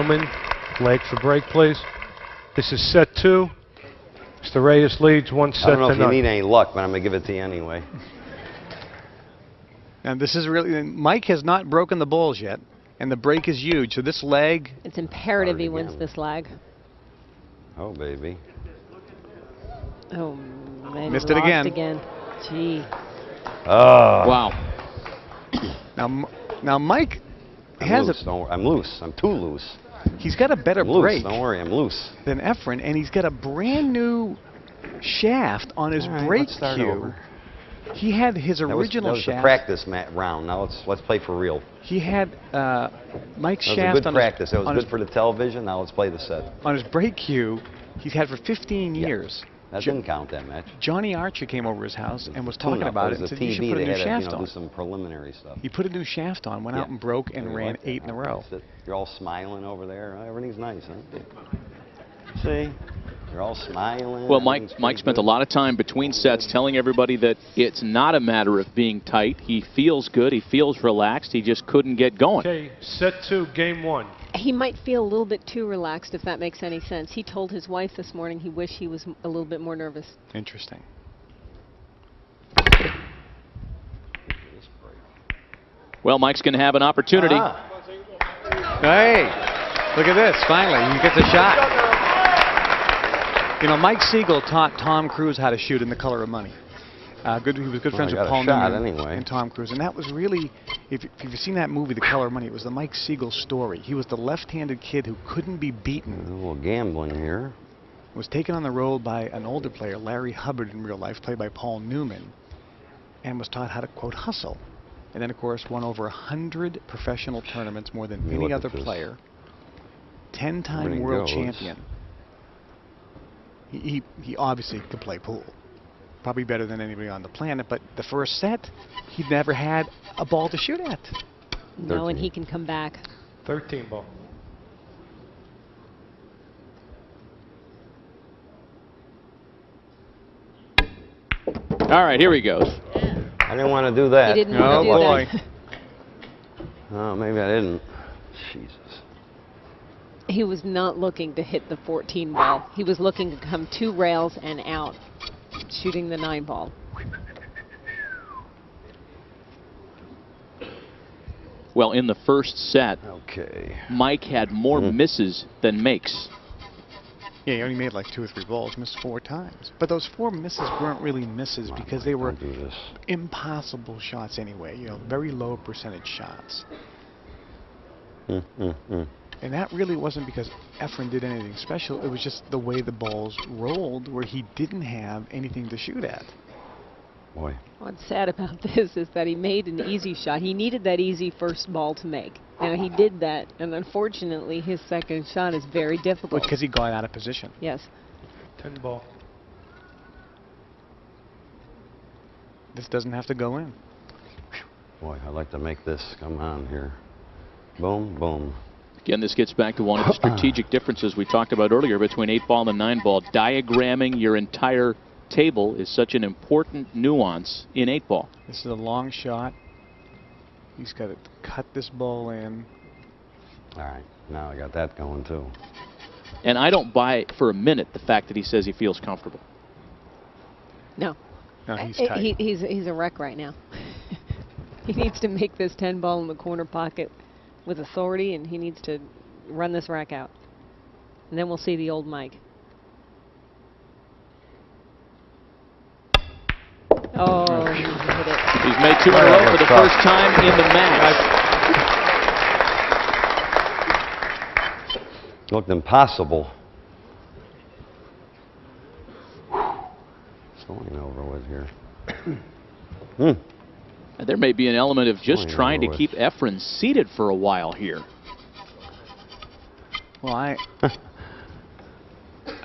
Newman. Leg for break, please. This is set 2. Mr. Reyes leads 1 set to none. I don't know if you need any luck, but I'm going to give it to you anyway. And this is really, Mike has not broken the balls yet, and the break is huge. So this leg, it's imperative he wins this leg. Oh, baby. Oh, man, missed it again. Gee. Oh. Wow. Now Mike has I'm loose. I'm too loose. He's got a better break. Don't worry, I'm loose. Than Efren, and he's got a brand new shaft on his break cue. Over. He had his original shaft. That was the practice round. Now let's play for real. He had Mike's shaft on his... That was good practice. That was good his, for the television. Now let's play the set. On his break cue, he's had for 15 years. That didn't count that match. Johnny Archer came over his house and was talking about it and said, you should put a new shaft on. Do some preliminary stuff. He put a new shaft on, went out and broke, and ran 8 in a row. You're all smiling over there. Everything's nice, huh? See? You're all smiling. Well, Mike spent a lot of time between sets telling everybody that it's not a matter of being tight. He feels good. He feels relaxed. He just couldn't get going. Okay, set 2, game 1. He might feel a little bit too relaxed, if that makes any sense. He told his wife this morning he wished he was a little bit more nervous. Interesting. Well, Mike's going to have an opportunity. Hey, look at this. Finally, he gets a shot. You know, Mike Sigel taught Tom Cruise how to shoot in The Color of Money. He was good friends with Paul Newman and Tom Cruise. And that was really, if you've seen that movie, The Color of Money, it was the Mike Sigel story. He was the left-handed kid who couldn't be beaten. A little gambling here. Was taken on the road by an older player, Larry Hubbard in real life, played by Paul Newman, and was taught how to, quote, hustle. And then, of course, won over 100 professional tournaments, more than any other player. 10-time world champion. He obviously could play pool. Probably better than anybody on the planet, but the first set, he'd never had a ball to shoot at. No, and he can come back. 13 ball. All right, here he goes. I didn't want to do that. He didn't want to do that. Oh, maybe I didn't. Jesus. He was not looking to hit the 14 ball. He was looking to come 2 rails and out, shooting the 9 ball. Well, in the first set, Mike had more misses than makes. Yeah, he only made like 2 or 3 balls, missed 4 times. But those 4 misses weren't really misses because they were impossible shots anyway. You know, very low percentage shots. And that really wasn't because Efren did anything special. It was just the way the balls rolled, where he didn't have anything to shoot at. Boy. What's sad about this is that he made an easy shot. He needed that easy first ball to make. And he did that, and unfortunately his second shot is very difficult. Because he got out of position. Yes. 10 ball. This doesn't have to go in. Boy, I'd like to make this come on here. Boom, boom. Again, this gets back to one of the strategic differences we talked about earlier between 8 ball and 9 ball. Diagramming your entire table is such an important nuance in 8 ball. This is a long shot. He's got to cut this ball in. All right, now I got that going too. And I don't buy for a minute the fact that he says he feels comfortable. No. No, he's tight. He's a wreck right now. He needs to make this 10 ball in the corner pocket with authority, and he needs to run this rack out. And then we'll see the old Mike. Oh, he hit it. He's made 2 in a row for the first time in the match. Looked impossible. It's going over with here. There may be an element of just trying to keep Efren seated for a while here. Well, I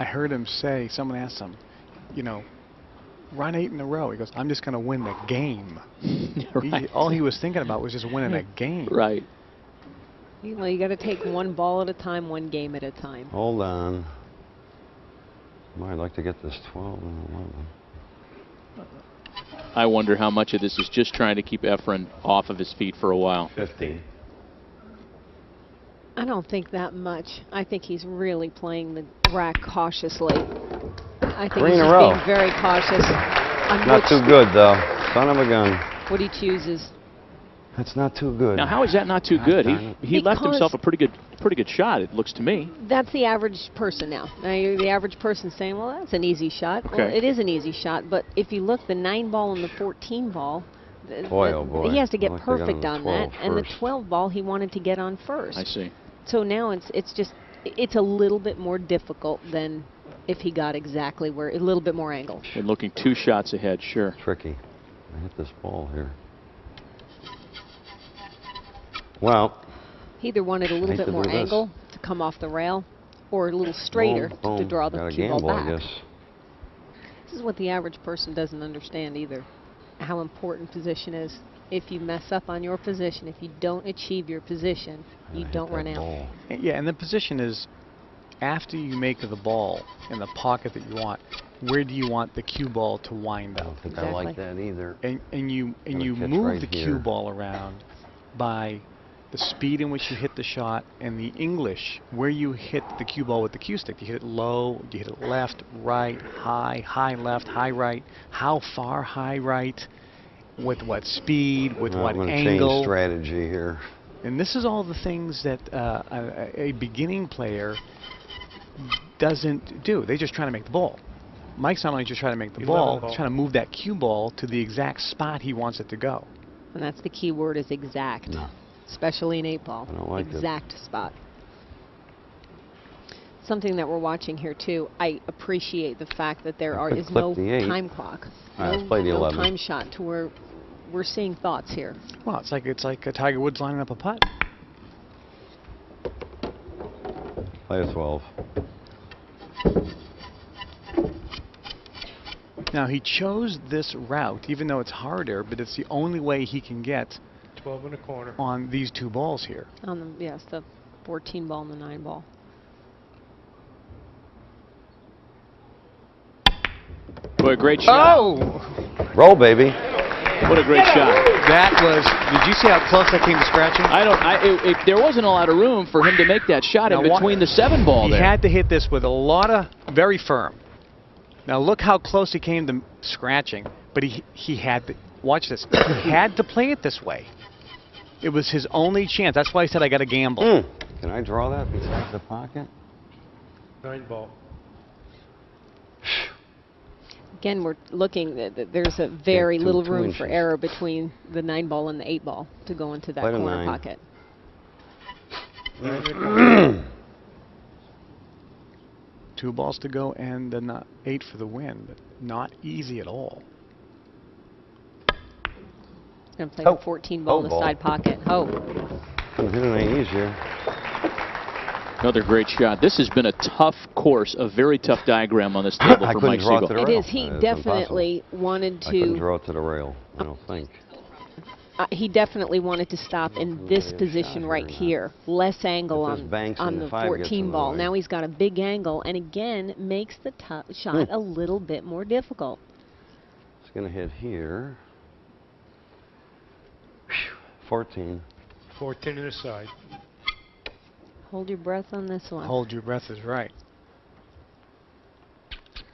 heard him say, someone asked him, you know, run 8 in a row. He goes, I'm just going to win the game. Right. All he was thinking about was just winning a game. Right. Well, you got to take 1 ball at a time, 1 game at a time. Hold on. Well, I'd like to get this 12 and 11. I wonder how much of this is just trying to keep Efren off of his feet for a while. 15. I don't think that much. I think he's really playing the rack cautiously. I think Three he's in a just row. being very cautious on Not too good, though. Son of a gun. what he chooses. That's not too good. Now, how is that not too Gosh good? darn it. He left Because- himself a pretty good shot, it looks to me. That's the average person now. Now the average person saying, well, that's an easy shot. Well, Okay. it is an easy shot, but if you look, the 9 ball and the 14 ball, Boy, oh boy. he has to get I like to get perfect on on the that. 12 And the first. 12 ball he wanted to get on first. I see. So now it's a little bit more difficult than if he got exactly where, a little bit more angle. And looking 2 shots ahead, sure. Tricky. I hit this ball here. Well, He either wanted a little hate bit to more do this. angle to come off the rail, or a little straighter boom, to boom. draw the Gotta cue ball gamble, back. I guess. This is what the average person doesn't understand either, how important position is. If you mess up on your position, if you don't achieve your position, And I you hit don't that run out. ball. Yeah, and the position is after you make the ball in the pocket that you want, where do you want the cue ball to wind I up? don't think I like Exactly. that either. And you Gotta catch move right the here. cue ball around by the speed in which you hit the shot and the English where you hit the cue ball with the cue stick. Do you hit it low? Do you hit it left, right, high left, high right? How far high right? With what speed? With what I'm gonna angle? change strategy here. And this is all the things that a beginning player doesn't do. They're just trying to make the ball. Mike's not only just trying to make the ball, he's trying to move that cue ball to the exact spot he wants it to go. And that's the key word, is exact, No. especially in 8 ball. I don't like it. Exact spot. Something that we're watching here too, I appreciate the fact that there could is clip no the 8. time clock. All right, let's play the no 11. time shot to where we're seeing thoughts here. Well, it's like a Tiger Woods lining up a putt. Play a 12. Now he chose this route, even though it's harder, but it's the only way he can get 12 in the corner. on these 2 balls here. On the, yes, the 14 ball and the 9 ball. Boy, great shot. Oh! Roll, baby. What a great shot. That was. Did you see how close that came to scratching? There wasn't a lot of room for him to make that shot in Now, wa- between the 7 ball He there. had to hit this with a lot of very firm. Now look how close he came to scratching, but he had to watch this. He had to play it this way. It was his only chance. That's why I said I got to gamble. Can I draw that besides the pocket? 9 ball. Again, we're looking, there's a very two- little 2 room for inches. error between the 9 ball and the 8 ball to go into that Play the corner 9. pocket. 9 in the corner. 2 balls to go and the 8 for the win, but not easy at all. Gonna play Oh. the 14 ball in the ball. side pocket. Oh, Couldn't hit it any easier. Another great shot. This has been a tough course, a very tough diagram on this table I for couldn't Mike draw it Sigel. to the it rail. is. He It's definitely wanted I couldn't to. draw it to the rail, I don't think. He definitely wanted to stop in Nothing this really a position shot right here here. Less angle If this banks on and the the 5 gets 14 in the ball. way. Now he's got a big angle, and again makes the shot a little bit more difficult. It's going to hit here. 14. 14 in the side. Hold your breath on this one. Hold your breath is right.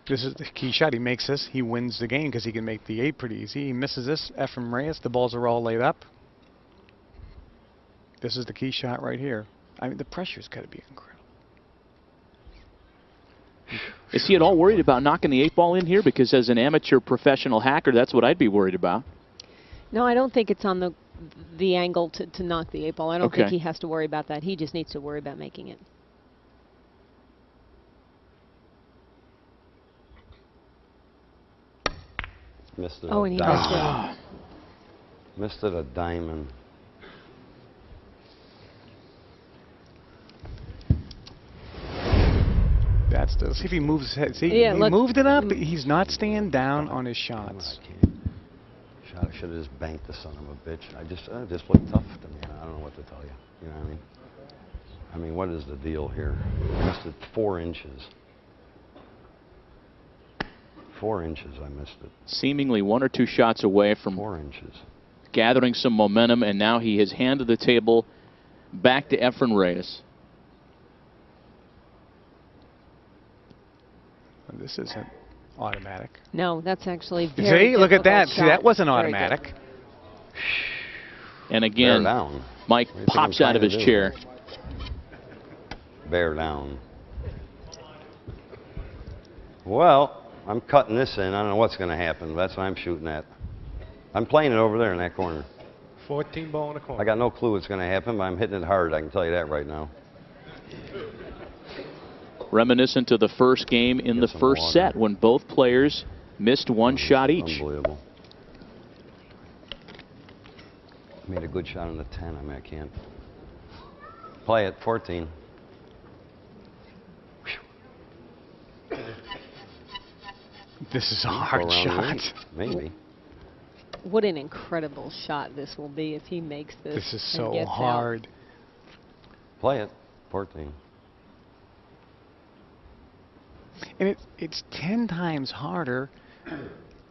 This is the key shot. He makes this, he wins the game because he can make the 8 pretty easy. He misses this. Efren Reyes, the balls are all laid up. This is the key shot right here. I mean, the pressure's got to be incredible. Is he at all worried about knocking the 8 ball in here? Because as an amateur professional hacker, that's what I'd be worried about. No, I don't think it's on the angle to knock the 8 ball. I don't think Okay. he has to worry about that. He just needs to worry about making it. Missed it. Oh, a and he diamond. missed Missed it a diamond. That's the, see if he moves his head. See, Yeah, he look. moved it up. He's not staying down on his shots. I can't. Shot. I should have just banked the son of a bitch. I just looked tough to me. I don't know what to tell you. You know what I mean? I mean, what is the deal here? I missed it 4 inches. 4 inches. I missed it. Seemingly 1 or 2 shots away from 4 inches. gathering some momentum, and now he has handed the table back to Efren Reyes. This isn't automatic. No, that's actually very See, look at that. difficult See, that shot. wasn't Very automatic. good. And Bear again, down. Mike What do you think pops I'm out of trying his to do? chair. Bear down. Well, I'm cutting this in. I don't know what's going to happen. That's what I'm shooting at. I'm playing it over there in that corner. 14 ball in the corner. I got no clue what's going to happen, but I'm hitting it hard. I can tell you that right now. Reminiscent of the first game in the some first water. set when both players missed one shot each. Unbelievable. Made a good shot on the 10. I mean, I can't. Play it, 14. This is a Go hard around the shot. eight, maybe. What an incredible shot this will be if he makes this. This is and so gets out. hard. Play it, 14. And it's 10 times harder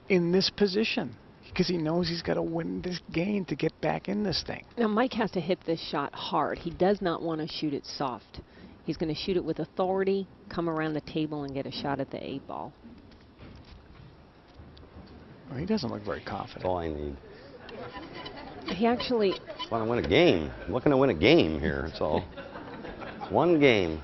in this position because he knows he's got to win this game to get back in this thing. Now Mike has to hit this shot hard. He does not want to shoot it soft. He's going to shoot it with authority, come around the table and get a shot at the 8-ball. Well, he doesn't look very That's confident. all I need. He actually, I want to win a game. I'm looking to win a game here, that's all. One game.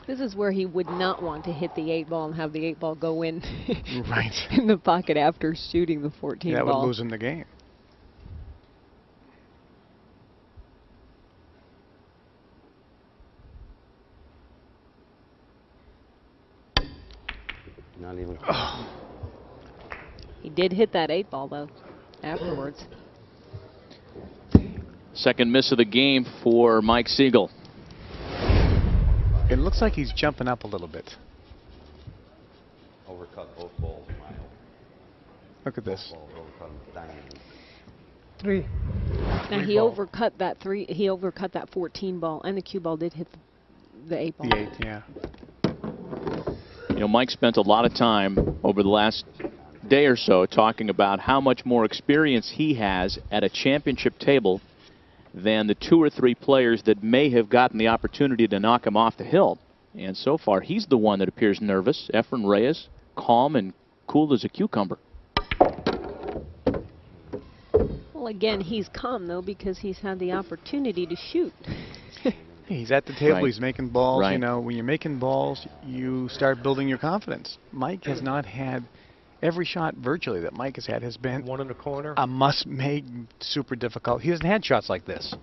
this is where he would not want to hit the 8-ball and have the 8-ball go in Right. in the pocket after shooting the 14 That ball. would lose him the game. Not even. He did hit that 8-ball though afterwards. Second miss of the game for Mike Sigel. It looks like he's jumping up a little bit. Overcut both balls, Miles. Look at this. Balls overcut them diamond. 3. Now he overcut that 14 ball, and the cue ball did hit the 8-ball. The 8, yeah. You know, Mike spent a lot of time over the last day or so talking about how much more experience he has at a championship table than the 2 or 3 players that may have gotten the opportunity to knock him off the hill. And so far, he's the one that appears nervous. Efren Reyes, calm and cool as a cucumber. Well, again, he's calm though because he's had the opportunity to shoot. He's at the table. Right. He's making balls. Right. You know, when you're making balls, you start building your confidence. Mike has not had every shot virtually that Mike has had has been 1 in the corner. a must-make, super difficult. He hasn't had shots like this,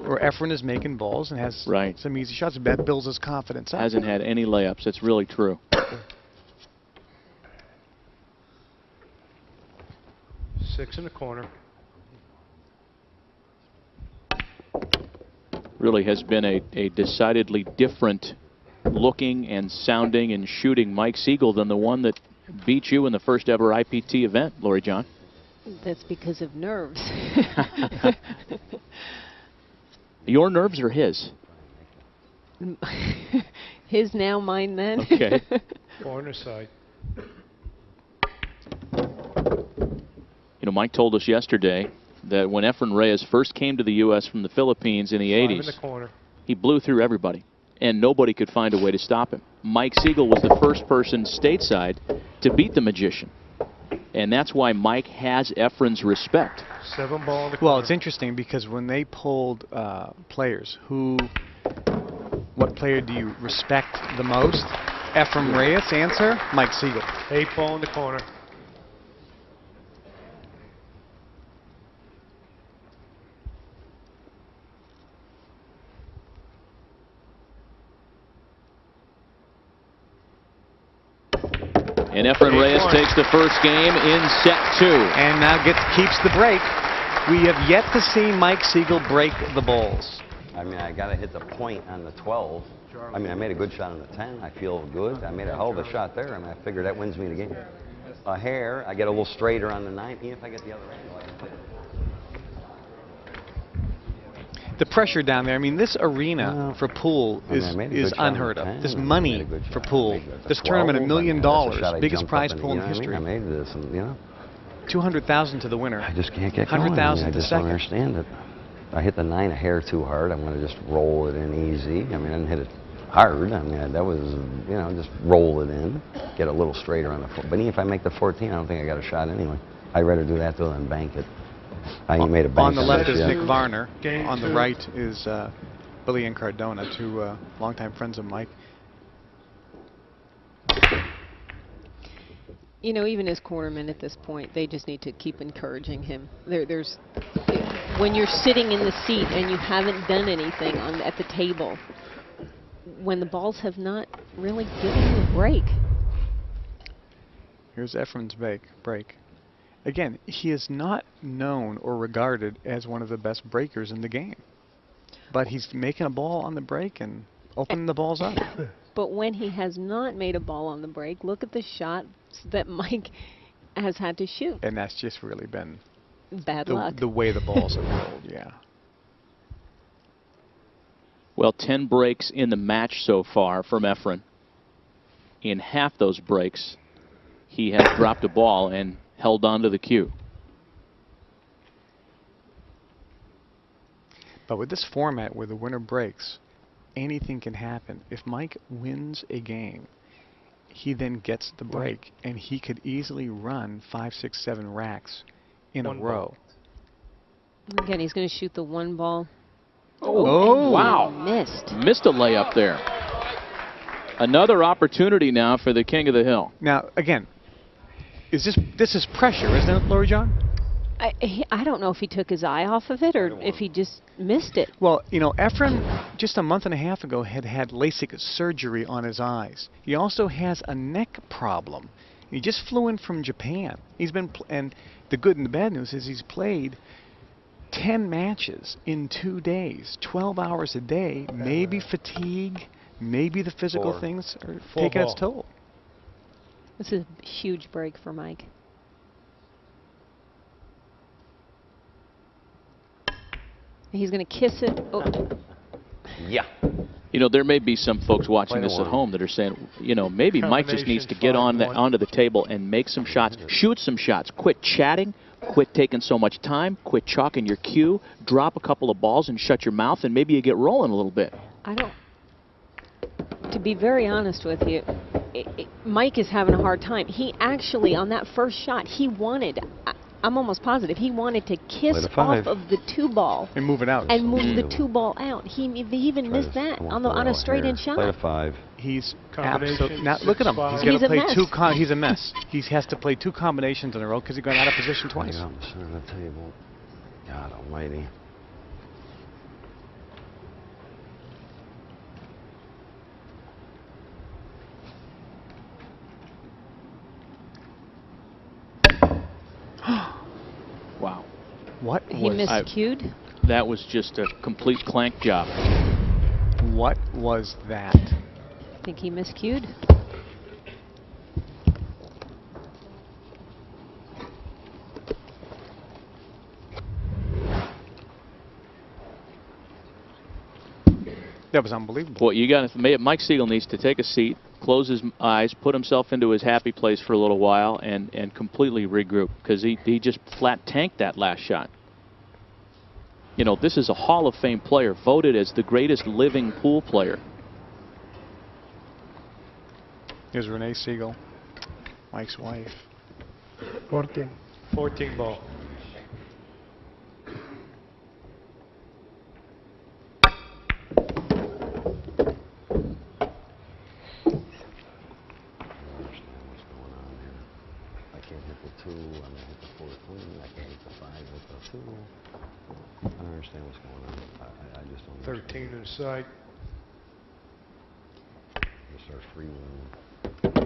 where Efren is making balls and has Right. some easy shots. That builds his confidence up. Hasn't had any layups. That's really true. 6 in the corner. Really has been a decidedly different looking and sounding and shooting Mike Sigel than the one that beat you in the first ever IPT event, Lori John. That's because of nerves. Your nerves or his? His now, mine then. Okay. Corner side. You know, Mike told us yesterday that when Efren Reyes first came to the U.S. from the Philippines in the 5 in 80s, the corner. he blew through everybody, and nobody could find a way to stop him. Mike Sigel was the first person stateside to beat the magician, and that's why Mike has Efren's respect. 7 ball in the corner. Well, it's interesting because when they polled players, what player do you respect the most? Efren Reyes answer, Mike Sigel. 8 ball in the corner. And Efren Reyes takes the first game in set 2. And now keeps the break. We have yet to see Mike Sigel break the balls. I mean, I got to hit the point on the 12. I mean, I made a good shot on the 10. I feel good. I made a hell of a shot there. I mean, I figure that wins me the game. A hair, I get a little straighter on the 9. Even if I get the other angle, I can hit it. The pressure down there, I mean, this arena for pool I mean, is I made a good shot on unheard the of. 10. This I made money a good for shot. I pool, made a this 12. tournament, $1 I million, mean, that's a shot I biggest jumped prize up pool in you know what I history. mean? I made this, and, you know. 200,000 to the winner. I just can't get going. 100,000 I to just don't second. understand it. I hit the 9 a hair too hard. I'm going to just roll it in easy. I mean, I didn't hit it hard. I mean, that was, you know, just roll it in, get a little straighter on the foot. But even if I make the 14, I don't think I got a shot anyway. I'd rather do that than bank it. I ain't made a bank On the left this is yet. Nick Varner. On the right is Billy and Cardona, two longtime friends of Mike. You know, even as cornermen at this point, they just need to keep encouraging him. When you're sitting in the seat and you haven't done anything at the table, when the balls have not really given you a break. Here's Efren's break. Again, he is not known or regarded as one of the best breakers in the game. But he's making a ball on the break and opening the balls up. But when he has not made a ball on the break, look at the shots that Mike has had to shoot. And that's just really been bad luck. The way the balls have rolled, yeah. Well, 10 breaks in the match so far from Efren. In half those breaks, he has dropped a ball and held on to the cue. But with this format where the winner breaks, anything can happen. If Mike wins a game, he then gets the break, and he could easily run 5, 6, 7 racks in a row. Again, he's going to shoot the one ball. Oh, wow. Missed. Missed a layup there. Another opportunity now for the King of the Hill. Now, again, this is pressure, isn't it, Lori John? I don't know if he took his eye off of it or if he just missed it. Well, you know, Efren just a month and a half ago had LASIK surgery on his eyes. He also has a neck problem. He just flew in from Japan. He's been, and the good and the bad news is he's played 10 matches in 2 days, 12 hours a day. Maybe fatigue, maybe the physical things are taking its toll. This is a huge break for Mike. He's going to kiss it. Oh. Yeah. You know, there may be some folks watching this at home that are saying, you know, maybe Mike just needs to get onto the table and make some shots, shoot some shots, quit chatting, quit taking so much time, quit chalking your cue, drop a couple of balls and shut your mouth, and maybe you get rolling a little bit. To be very honest with you, Mike is having a hard time. He actually, on that first shot, he wanted, I'm almost positive, he wanted to kiss off of the 2-ball. And move it out. And move the 2-ball out. He even missed that on a straight-in shot. Play a 5. He's absolutely, now look at him. He's got to play he's a mess. He has to play 2 combinations in a row because he got out of position twice. On the center of the table. God almighty. Wow. What He was miscued? That was just a complete clank job. What was that? I think he miscued. That was unbelievable. Well, you got Mike Sigel needs to take a seat, close his eyes, put himself into his happy place for a little while, and completely regroup, because he just flat tanked that last shot. You know, this is a Hall of Fame player, voted as the greatest living pool player. Here's Renee Sigel, Mike's wife. 14 ball. I'm going to hit the 14. I can hit the 5 with the 2. I don't understand what's going on. I just don't 13 inside. Just start freewheeling. I don't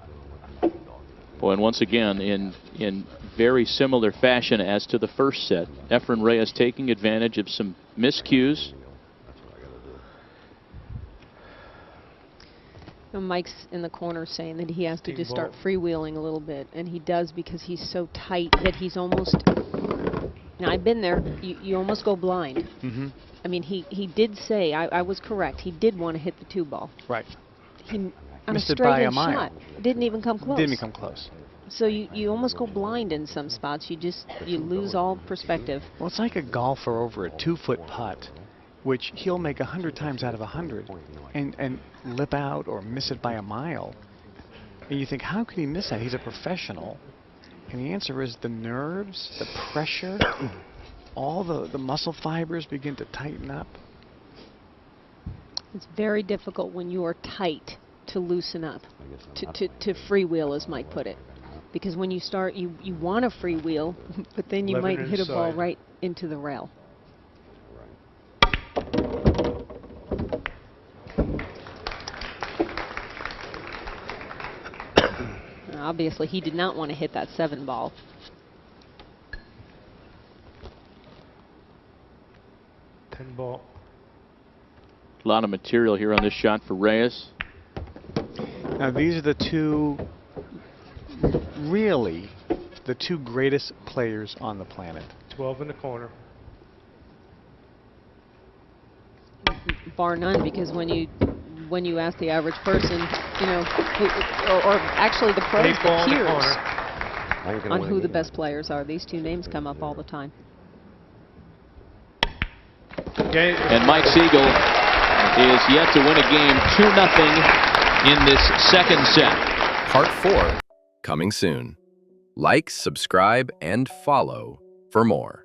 know what I'm not dogging. Boy, and once again, in very similar fashion as to the first set, Efren Reyes taking advantage of some miscues. Mike's in the corner saying that he has to just start freewheeling a little bit, and he does because he's so tight that he's almost. Now I've been there. You almost go blind. Mm-hmm. I mean, he did say I was correct. He did want to hit the 2-ball. Right. He on missed a it by a straight-in mile. shot didn't even come close. Didn't even come close. So you almost go blind in some spots. You lose all perspective. Well, it's like a golfer over a 2-foot putt. which he'll make 100 times out of 100 and lip out or miss it by a mile. And you think, how could he miss that? He's a professional. And the answer is the nerves, the pressure, all the muscle fibers begin to tighten up. It's very difficult when you are tight to loosen up, to freewheel, as Mike put it. Because when you start, you want to freewheel, but then you might hit a ball right into the rail. Obviously, he did not want to hit that 7 ball. Ball. A lot of material here on this shot for Reyes. Now, these are the two, really, the two greatest players on the planet. 12 in the corner. Bar none, because when you ask the average person, you know, or actually the pros, the peers, on who the best players are, these two names come up all the time. And Mike Sigel is yet to win a game 2-0 in this second set. Part 4 coming soon. Like, subscribe, and follow for more.